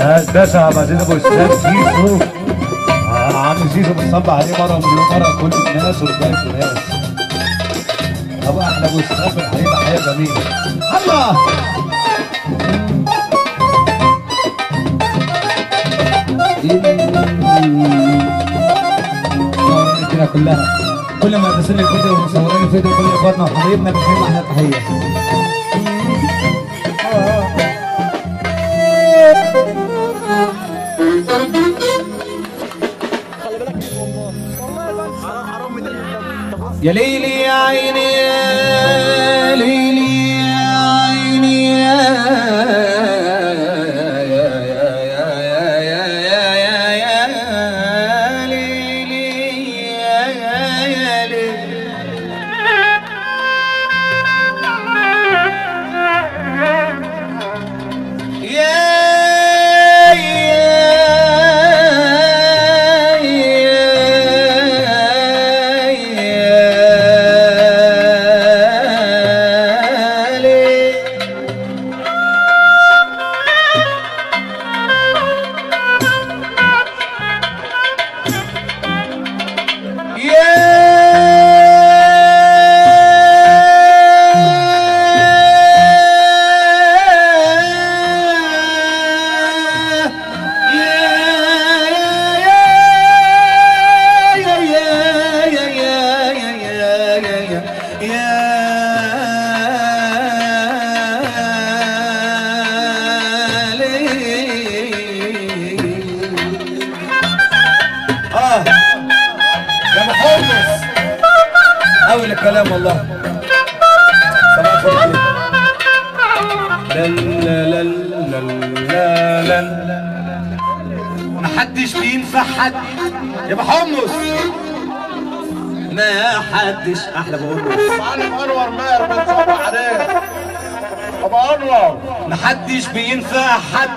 الباشا عبد العزيز ابو اسلام سيسو. عم سيسو بنصب عليه مره ومليون مره كل الناس ورجاله الناس. ابو احلى ابو اسلام عليه تحيه جميله. الله الدنيا كلها، كل ما بنزل الفيديو ومصورين الفيديو كل اخواتنا وحبايبنا بنحب احلى تحيه. يا ليلي يا عيني يا ليلي يا عيني يا ليلي يا ليلي أول الكلام والله. صباح الخير. لا محدش بينفع حد يا ابو حمص. ما حدش احلى ابو حمص. معلم انور ماهر بنصبح عليه. ابو انور محدش بينفع حد،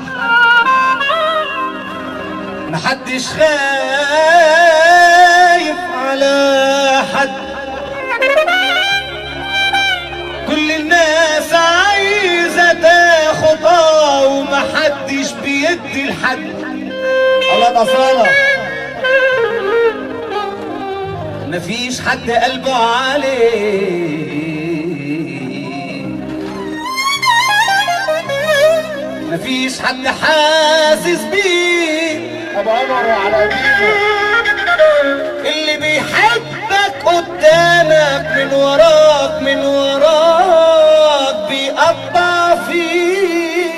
محدش خايف على حد، كل الناس عايزة تاخد ومحدش بيدي لحد. الله بصالة مفيش حد قلبه عليه، مفيش حد حاسس بيه. ابو انور وعلى ايدينا اللي بيحبك قدامك من وراك من وراك بيقطع فيه.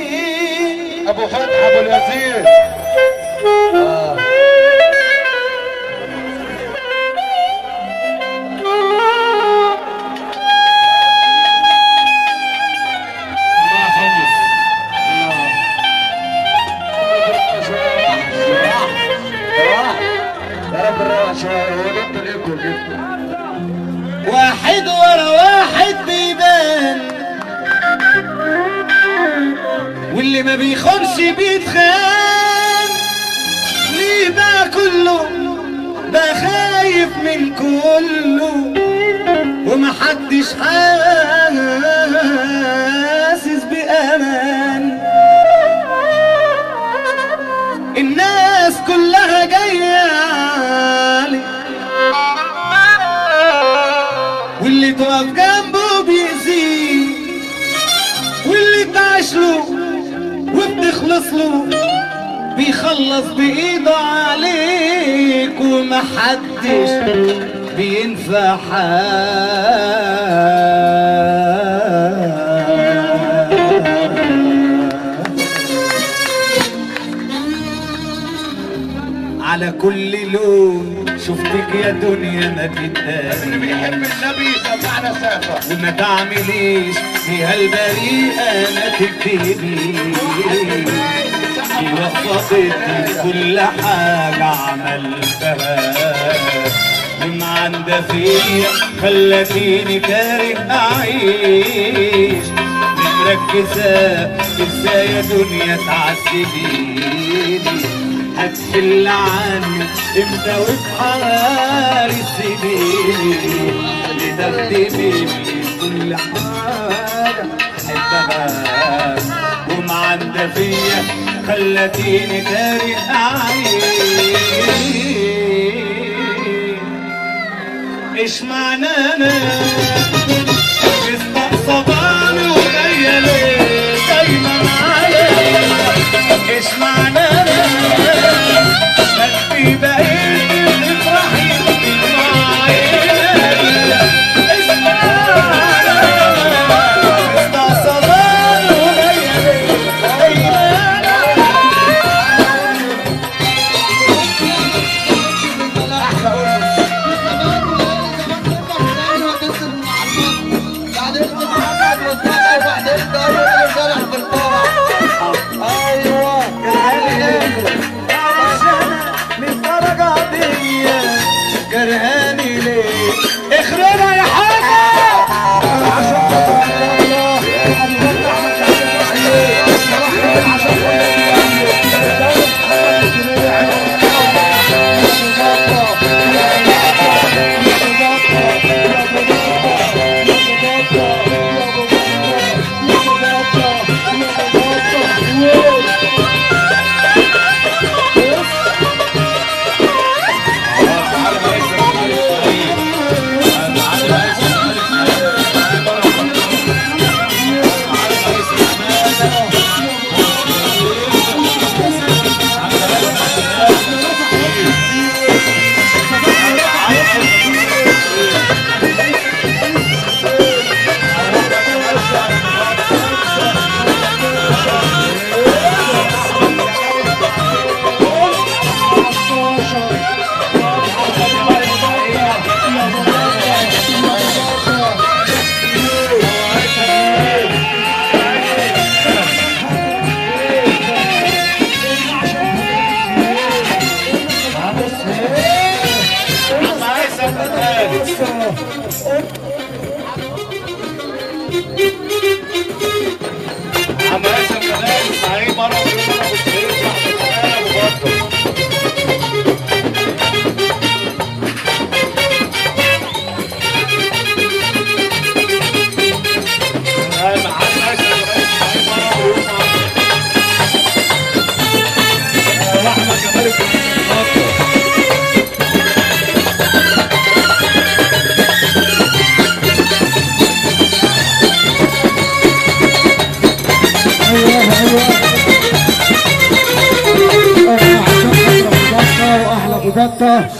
ابو فتحي ابو اليزيد واحد ورا واحد بيبان، واللي ما بيخونش بيتخان. ليه ده كله ده خايف من كله ومحدش حاسس بأمان. الناس كلها جاية علي، واللي تقف جنبه بيأذيه، واللي تعيش له وبتخلص له بيخلص بإيده عليك، ومحدش بينفع على كل لون شفتك يا دنيا ما تتداري. بيحب النبي سمعنا سافر وما تعمليش فيها البريئة ما تكتبي. دي وفقتني كل حاجة عملتها، من عند فيا خلتيني كاره أعيش. مركزة ازاي يا دنيا تعذبيني، هتحل عني امتى وبحار السنين. لتخدمي كل حاجة حبها، ومعندة فيا خلتيني داري اعيش. ايش معنى انا مستقصداني وجايه ليه دايما عليا؟ ايش معنى انا قلبي بقيت تفرحي معايا؟ ايش معنى مستقصداني وجايه ليه دايما؟ جرهاني ليه؟ اخربها يا حاجة!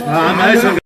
عم هيثم